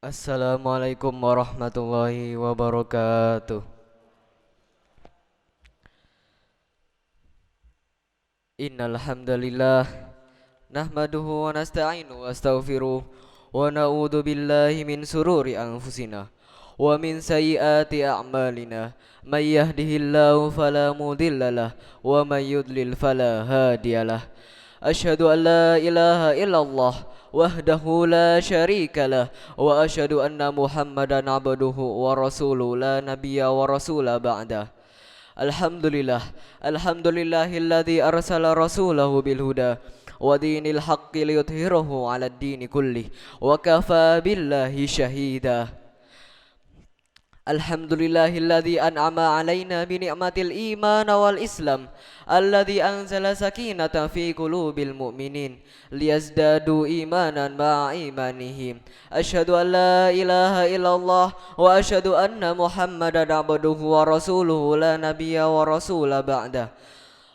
Assalamualaikum warahmatullahi wabarakatuh. Innal hamdalillah nahmaduhu wa nasta'inu wa astaghfiruh wa na'udzu billahi min sururi anfusina wa min sayyiati a'malina. May yahdihillahu fala mudhillalah wa may yudlil fala hadiyalah. Asyhadu an la ilaha illallah wahdahu la syarika lah wa asyhadu anna Muhammadan abduhu wa rasuluhu la nabiyya wa rasula ba'dah. Alhamdulillah, alhamdulillahilladzi arsala rasulahu bil huda wa dinil haqqi liyudhhirahu 'alad dini kullih wa kafa billahi syahida. Alhamdulillahilladzi an'ama 'alaina bi ni'matil iman wal islam alladzi anzala sakinata fi qulubil mu'minin liyazdadu imanan ma'a imanihim. Asyhadu an la ilaha illallah wa asyhadu anna Muhammadan abduhu wa rasuluhu la nabiyya wa rasula ba'dah.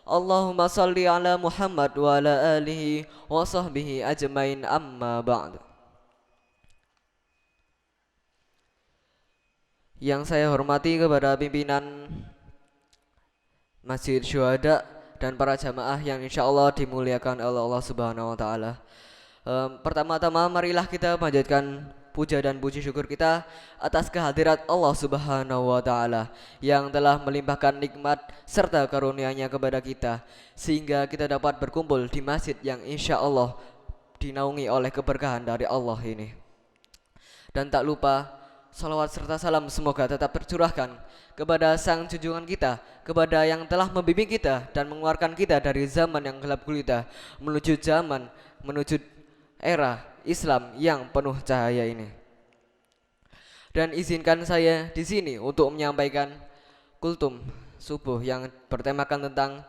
Allahumma salli ala Muhammad wa ala alihi wa sahbihi ajmain amma ba'd. Yang saya hormati kepada pimpinan Masjid Syuhada dan para jamaah yang insya Allah dimuliakan oleh Allah Subhanahu wa Ta'ala. Pertama-tama marilah kita panjatkan puja dan puji syukur kita atas kehadirat Allah Subhanahu wa Ta'ala yang telah melimpahkan nikmat serta karunia-Nya kepada kita sehingga kita dapat berkumpul di masjid yang insya Allah dinaungi oleh keberkahan dari Allah ini. Dan tak lupa salawat serta salam semoga tetap tercurahkan kepada sang junjungan kita, kepada yang telah membimbing kita dan mengeluarkan kita dari zaman yang gelap gulita menuju era Islam yang penuh cahaya ini. Dan izinkan saya di sini untuk menyampaikan kultum subuh yang bertemakan tentang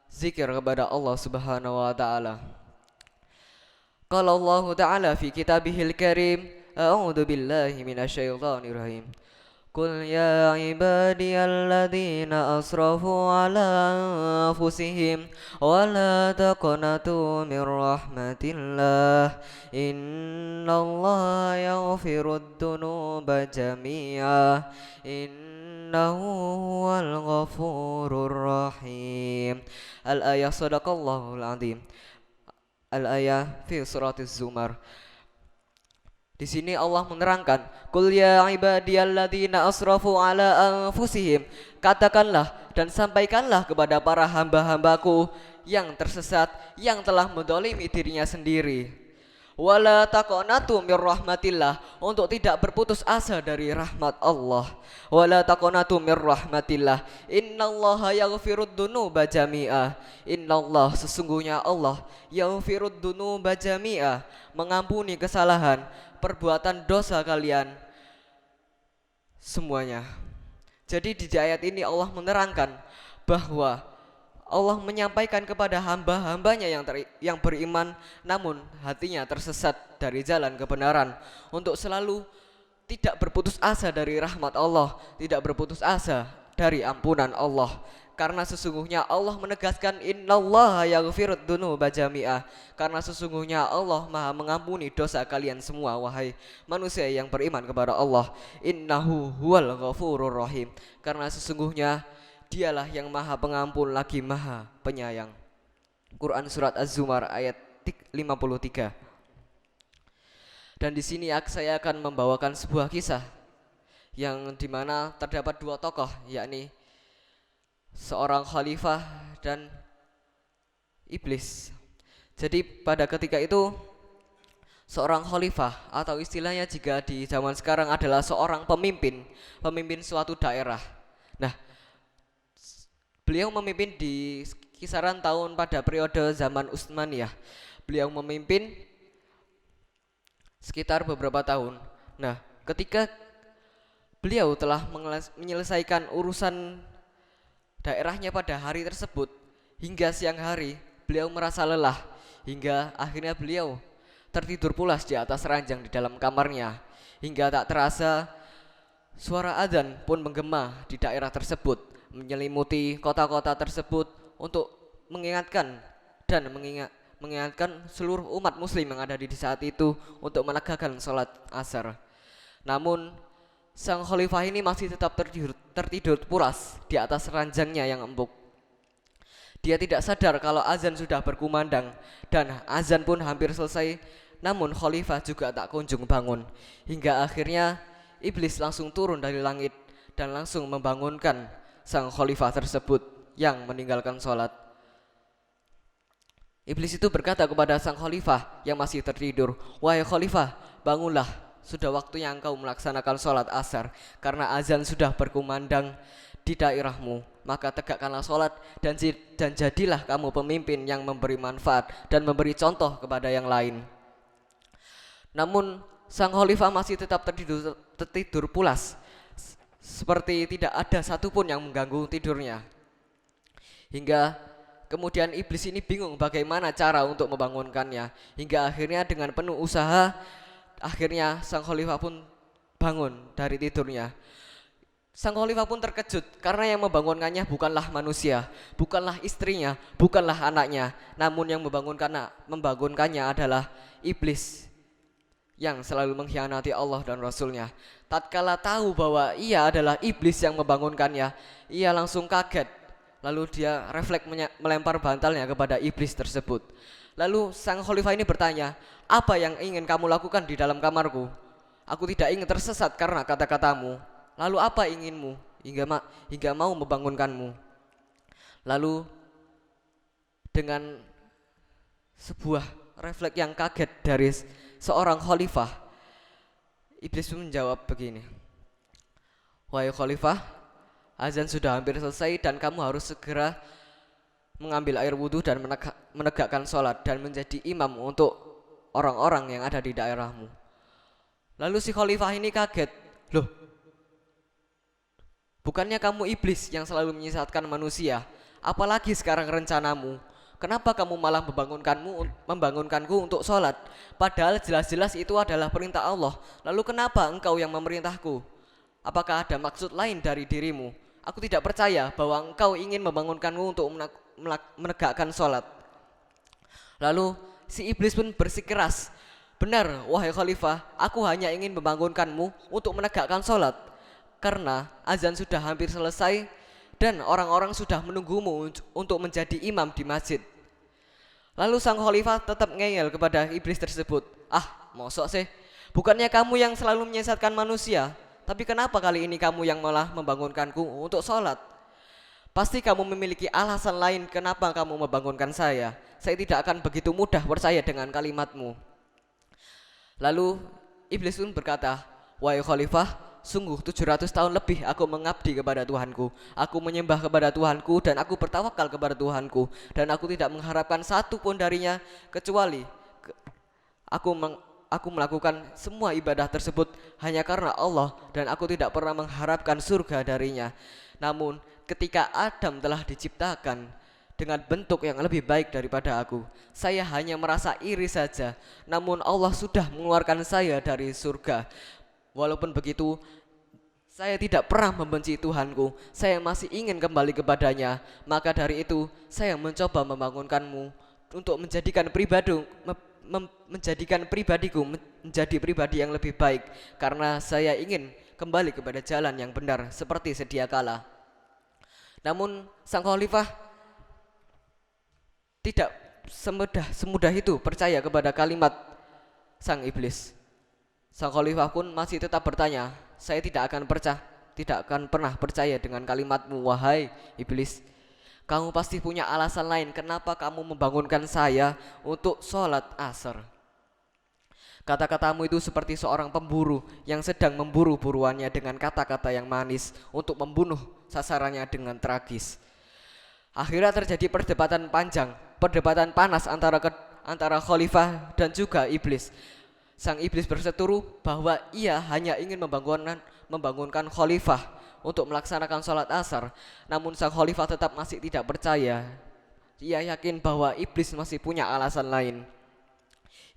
zikir kepada Allah Subhanahu wa taala. Qala Allah Ta'ala fi kitabihil karim, a'udzu billahi minasyaitonir rahim. Qul ya ibadiyalladzina asrafu ala anfusihim wa la taqnatu min rahmatillah innallaha yaghfirud dzunuba jami'a innahu huwal ghafurur rahim. Al-ayah sadaqallahul azim. Al-ayah fi surat Az-Zumar. Di sini Allah menerangkan, "Qul ya ibadiyalladzina asrafu ala anfusihim." Katakanlah dan sampaikanlah kepada para hamba-hambaku yang tersesat, yang telah mendolimi dirinya sendiri. Wala taqnatu mir rahmatillah, untuk tidak berputus asa dari rahmat Allah. Wala taqnatu mir rahmatillah innallaha yaghfirud dzunuba jami'a. Innallah, sesungguhnya Allah, yaghfirud dzunuba jami'a, mengampuni kesalahan, perbuatan dosa kalian semuanya. Jadi di ayat ini Allah menerangkan bahwa Allah menyampaikan kepada hamba-hambanya yang beriman namun hatinya tersesat dari jalan kebenaran untuk selalu tidak berputus asa dari rahmat Allah, tidak berputus asa dari ampunan Allah. Karena sesungguhnya Allah menegaskan innallaha yaghfirud dzunuba jami'ah, karena sesungguhnya Allah Maha mengampuni dosa kalian semua wahai manusia yang beriman kepada Allah. Innahu huwal ghafurur rahim, karena sesungguhnya Dialah yang Maha Pengampun lagi Maha Penyayang. Quran surat Az-Zumar ayat 53. Dan di sini saya akan membawakan sebuah kisah yang dimana terdapat dua tokoh, yakni seorang khalifah dan iblis. Jadi pada ketika itu seorang khalifah, atau istilahnya jika di zaman sekarang adalah seorang pemimpin suatu daerah. Nah, beliau memimpin di kisaran tahun pada periode zaman Utsmaniyah. Beliau memimpin sekitar beberapa tahun. Nah, ketika beliau telah menyelesaikan urusan daerahnya pada hari tersebut, hingga siang hari beliau merasa lelah, hingga akhirnya beliau tertidur pulas di atas ranjang di dalam kamarnya. Hingga tak terasa suara adzan pun menggema di daerah tersebut, menyelimuti kota-kota tersebut untuk mengingatkan mengingatkan seluruh umat muslim yang ada di saat itu untuk menegakkan sholat asar. Namun sang khalifah ini masih tetap tertidur pulas di atas ranjangnya yang empuk. Dia tidak sadar kalau azan sudah berkumandang dan azan pun hampir selesai. Namun khalifah juga tak kunjung bangun. Hingga akhirnya iblis langsung turun dari langit dan langsung membangunkan sang khalifah tersebut yang meninggalkan sholat. Iblis itu berkata kepada sang khalifah yang masih tertidur, "Wahai khalifah, bangunlah, sudah waktunya engkau melaksanakan sholat asar, karena azan sudah berkumandang di daerahmu. Maka tegakkanlah sholat dan jadilah kamu pemimpin yang memberi manfaat dan memberi contoh kepada yang lain." Namun sang khalifah masih tetap tertidur pulas, seperti tidak ada satupun yang mengganggu tidurnya. Hingga kemudian iblis ini bingung bagaimana cara untuk membangunkannya. Hingga akhirnya dengan penuh usaha, akhirnya sang khalifah pun bangun dari tidurnya. Sang khalifah pun terkejut karena yang membangunkannya bukanlah manusia, bukanlah istrinya, bukanlah anaknya. Namun yang membangunkannya adalah iblis yang selalu mengkhianati Allah dan Rasulnya. Tatkala tahu bahwa ia adalah iblis yang membangunkannya, ia langsung kaget. Lalu dia refleks melempar bantalnya kepada iblis tersebut. Lalu sang khalifah ini bertanya, "Apa yang ingin kamu lakukan di dalam kamarku? Aku tidak ingin tersesat karena kata-katamu. Lalu apa inginmu hingga mau membangunkanmu?" Lalu dengan sebuah refleks yang kaget dari seorang khalifah, iblis pun menjawab begini, "Wahai khalifah, azan sudah hampir selesai dan kamu harus segera mengambil air wudhu dan menegakkan sholat dan menjadi imam untuk orang-orang yang ada di daerahmu." Lalu si khalifah ini kaget, "Loh, bukannya kamu iblis yang selalu menyesatkan manusia? Apalagi sekarang rencanamu? Kenapa kamu malah membangunkanku untuk sholat? Padahal jelas-jelas itu adalah perintah Allah. Lalu kenapa engkau yang memerintahku? Apakah ada maksud lain dari dirimu? Aku tidak percaya bahwa engkau ingin membangunkanku untuk menegakkan sholat." Lalu si iblis pun bersikeras, "Benar, wahai khalifah, aku hanya ingin membangunkanmu untuk menegakkan sholat, karena azan sudah hampir selesai dan orang-orang sudah menunggumu untuk menjadi imam di masjid." Lalu sang khalifah tetap ngeyel kepada iblis tersebut, "Ah, mosok sih? Bukannya kamu yang selalu menyesatkan manusia? Tapi kenapa kali ini kamu yang malah membangunkanku untuk sholat? Pasti kamu memiliki alasan lain kenapa kamu membangunkan saya. Saya tidak akan begitu mudah percaya dengan kalimatmu." Lalu iblis pun berkata, "Wahai khalifah, sungguh 700 tahun lebih aku mengabdi kepada Tuhanku. Aku menyembah kepada Tuhanku dan aku bertawakal kepada Tuhanku. Dan aku tidak mengharapkan satu pun darinya kecuali aku melakukan semua ibadah tersebut hanya karena Allah, dan aku tidak pernah mengharapkan surga darinya. Namun ketika Adam telah diciptakan dengan bentuk yang lebih baik daripada aku, saya hanya merasa iri saja. Namun Allah sudah mengeluarkan saya dari surga. Walaupun begitu, saya tidak pernah membenci Tuhanku. Saya masih ingin kembali kepadanya. Maka dari itu saya mencoba membangunkanmu untuk menjadikan pribadiku menjadi pribadi yang lebih baik, karena saya ingin kembali kepada jalan yang benar seperti sedia kala." Namun sang khalifah tidak semudah itu percaya kepada kalimat sang iblis. Sang khalifah pun masih tetap bertanya, "Saya tidak akan pernah percaya dengan kalimatmu, wahai iblis. Kamu pasti punya alasan lain kenapa kamu membangunkan saya untuk sholat asar. Kata-katamu itu seperti seorang pemburu yang sedang memburu buruannya dengan kata-kata yang manis untuk membunuh sasarannya dengan tragis." Akhirnya terjadi perdebatan panas antara khalifah dan juga iblis. Sang iblis berseteru bahwa ia hanya ingin membangunkan khalifah untuk melaksanakan sholat asar. Namun sang khalifah tetap masih tidak percaya. Ia yakin bahwa iblis masih punya alasan lain.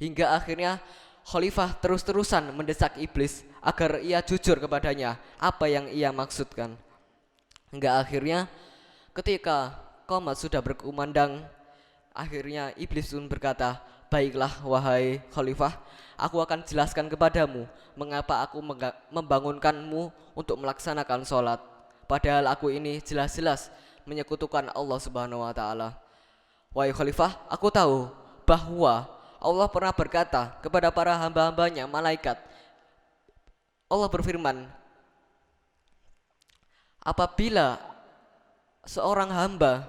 Hingga akhirnya khalifah terus-terusan mendesak iblis agar ia jujur kepadanya apa yang ia maksudkan. Hingga akhirnya ketika qomat sudah berkumandang, akhirnya iblis pun berkata, Baiklah wahai khalifah, aku akan jelaskan kepadamu mengapa aku membangunkanmu untuk melaksanakan sholat. Padahal aku ini jelas-jelas menyekutukan Allah Subhanahu wa taala. Wahai khalifah, aku tahu bahwa Allah pernah berkata kepada para hamba-hambanya malaikat. Allah berfirman, apabila seorang hamba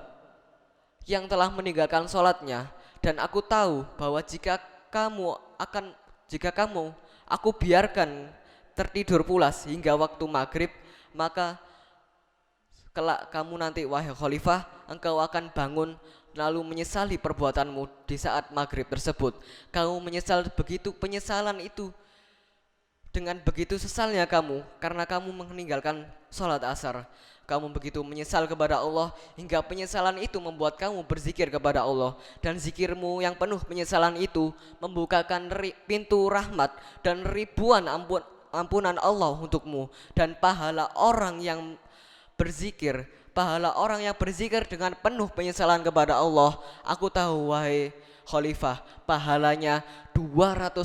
yang telah meninggalkan sholatnya, dan aku tahu bahwa kamu akan jika kamu aku biarkan tertidur pulas hingga waktu maghrib, maka kelak kamu nanti wahai khalifah, engkau akan bangun lalu menyesali perbuatanmu di saat maghrib tersebut. Kamu menyesal, begitu penyesalan itu, dengan begitu sesalnya kamu karena kamu meninggalkan sholat asar. Kamu begitu menyesal kepada Allah hingga penyesalan itu membuat kamu berzikir kepada Allah. Dan zikirmu yang penuh penyesalan itu membukakan pintu rahmat dan ribuan ampunan Allah untukmu. Dan pahala orang yang berzikir dengan penuh penyesalan kepada Allah, aku tahu wahai khalifah, pahalanya 200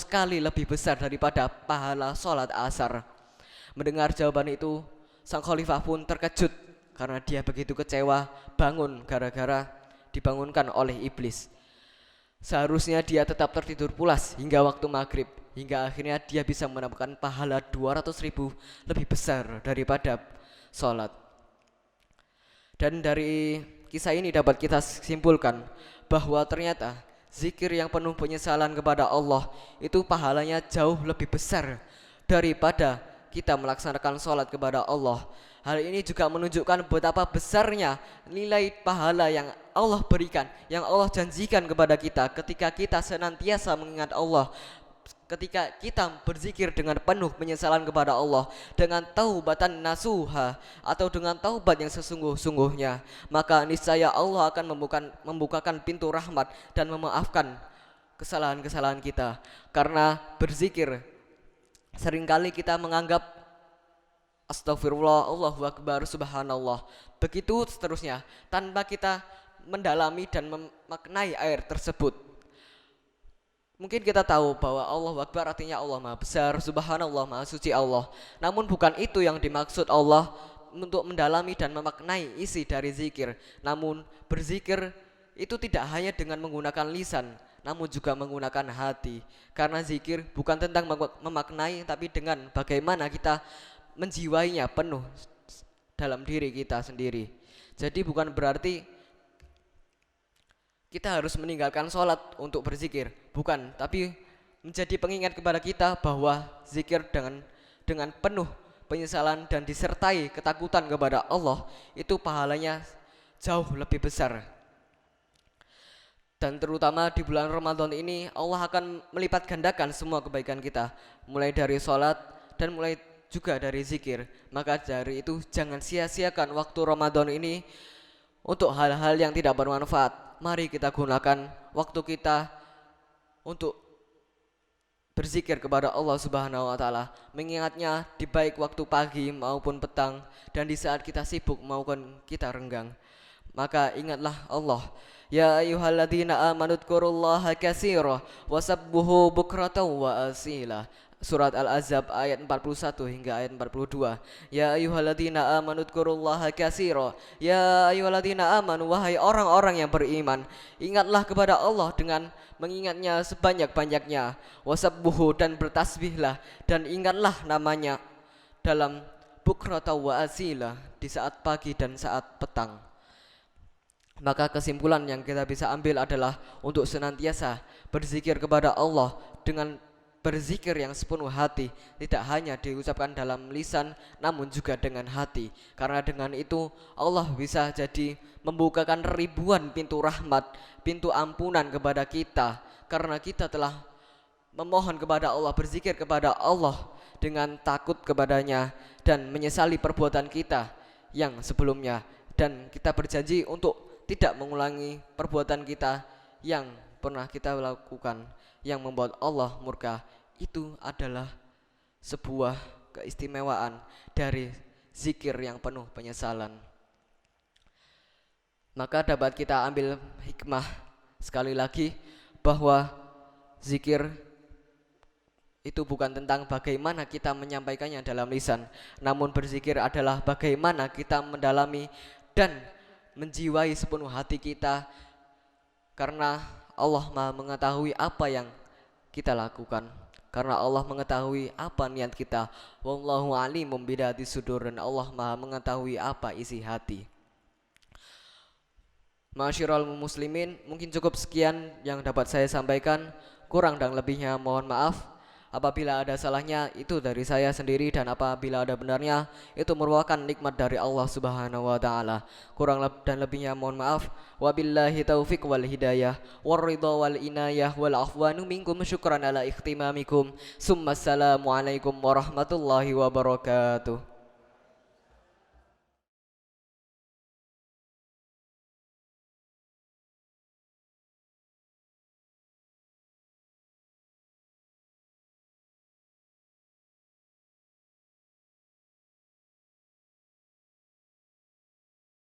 kali lebih besar daripada pahala sholat asar. Mendengar jawaban itu, sang khalifah pun terkejut karena dia begitu kecewa bangun gara-gara dibangunkan oleh iblis. Seharusnya dia tetap tertidur pulas hingga waktu maghrib, hingga akhirnya dia bisa mendapatkan pahala 200.000 lebih besar daripada sholat. Dan dari kisah ini dapat kita simpulkan bahwa ternyata zikir yang penuh penyesalan kepada Allah itu pahalanya jauh lebih besar daripada kita melaksanakan sholat kepada Allah. Hal ini juga menunjukkan betapa besarnya nilai pahala yang Allah berikan, yang Allah janjikan kepada kita ketika kita senantiasa mengingat Allah, ketika kita berzikir dengan penuh penyesalan kepada Allah, dengan taubatan nasuha atau dengan taubat yang sesungguh-sungguhnya, maka niscaya Allah akan membukakan pintu rahmat dan memaafkan kesalahan-kesalahan kita. Karena berzikir, seringkali kita menganggap astagfirullah, Allahu akbar, subhanallah, begitu seterusnya, tanpa kita mendalami dan memaknai ayat tersebut. Mungkin kita tahu bahwa Allahu akbar artinya Allah maha besar, subhanallah maha suci Allah. Namun bukan itu yang dimaksud Allah untuk mendalami dan memaknai isi dari zikir. Namun berzikir itu tidak hanya dengan menggunakan lisan, namun juga menggunakan hati. Karena zikir bukan tentang memaknai, tapi dengan bagaimana kita menjiwainya penuh dalam diri kita sendiri. Jadi bukan berarti kita harus meninggalkan sholat untuk berzikir, bukan, tapi menjadi pengingat kepada kita bahwa zikir dengan penuh penyesalan dan disertai ketakutan kepada Allah itu pahalanya jauh lebih besar. Dan terutama di bulan Ramadan ini Allah akan melipat gandakan semua kebaikan kita, mulai dari sholat dan mulai juga dari zikir. Maka dari itu jangan sia-siakan waktu Ramadan ini untuk hal-hal yang tidak bermanfaat. Mari kita gunakan waktu kita untuk berzikir kepada Allah Subhanahu wa taala, mengingatnya di baik waktu pagi maupun petang, dan di saat kita sibuk maupun kita renggang. Maka ingatlah Allah. Ya ayyuhalladzina amanu dzkurullaha katsiran wasabbuhu bukratan wa asila. Surat Al-Ahzab ayat 41 hingga ayat 42. Ya ayyuhalladzina amanu dzkurullaha katsiran. Ya ayyuhalladzina amanu, wahai orang-orang yang beriman, ingatlah kepada Allah dengan mengingatnya sebanyak-banyaknya. Wasabbuhu, dan bertasbihlah dan ingatlah namanya dalam bukratan wa asila, di saat pagi dan saat petang. Maka kesimpulan yang kita bisa ambil adalah untuk senantiasa berzikir kepada Allah dengan berzikir yang sepenuh hati, tidak hanya diucapkan dalam lisan namun juga dengan hati. Karena dengan itu Allah bisa jadi membukakan ribuan pintu rahmat, pintu ampunan kepada kita, karena kita telah memohon kepada Allah, berzikir kepada Allah dengan takut kepadanya dan menyesali perbuatan kita yang sebelumnya. Dan kita berjanji untuk tidak mengulangi perbuatan kita yang pernah kita lakukan yang membuat Allah murka. Itu adalah sebuah keistimewaan dari zikir yang penuh penyesalan. Maka dapat kita ambil hikmah Sekali lagi bahwa zikir itu bukan tentang bagaimana kita menyampaikannya dalam lisan, namun berzikir adalah bagaimana kita mendalami dan menjiwai sepenuh hati kita, karena Allah Maha mengetahui apa yang kita lakukan. Karena Allah mengetahui apa niat kita. Wallahu alimum bidati sudur, dan Allah Maha mengetahui apa isi hati. Ma'asyiral muslimin, mungkin cukup sekian yang dapat saya sampaikan. Kurang dan lebihnya mohon maaf. Apabila ada salahnya itu dari saya sendiri, dan apabila ada benarnya itu merupakan nikmat dari Allah Subhanahu wa taala. Dan lebihnya mohon maaf. Wabillahi taufiq wal hidayah war ridha wal inayah wal afwanu minkum, syukran ala ikhtimamikum. Summa assalamu alaikum warahmatullahi wabarakatuh.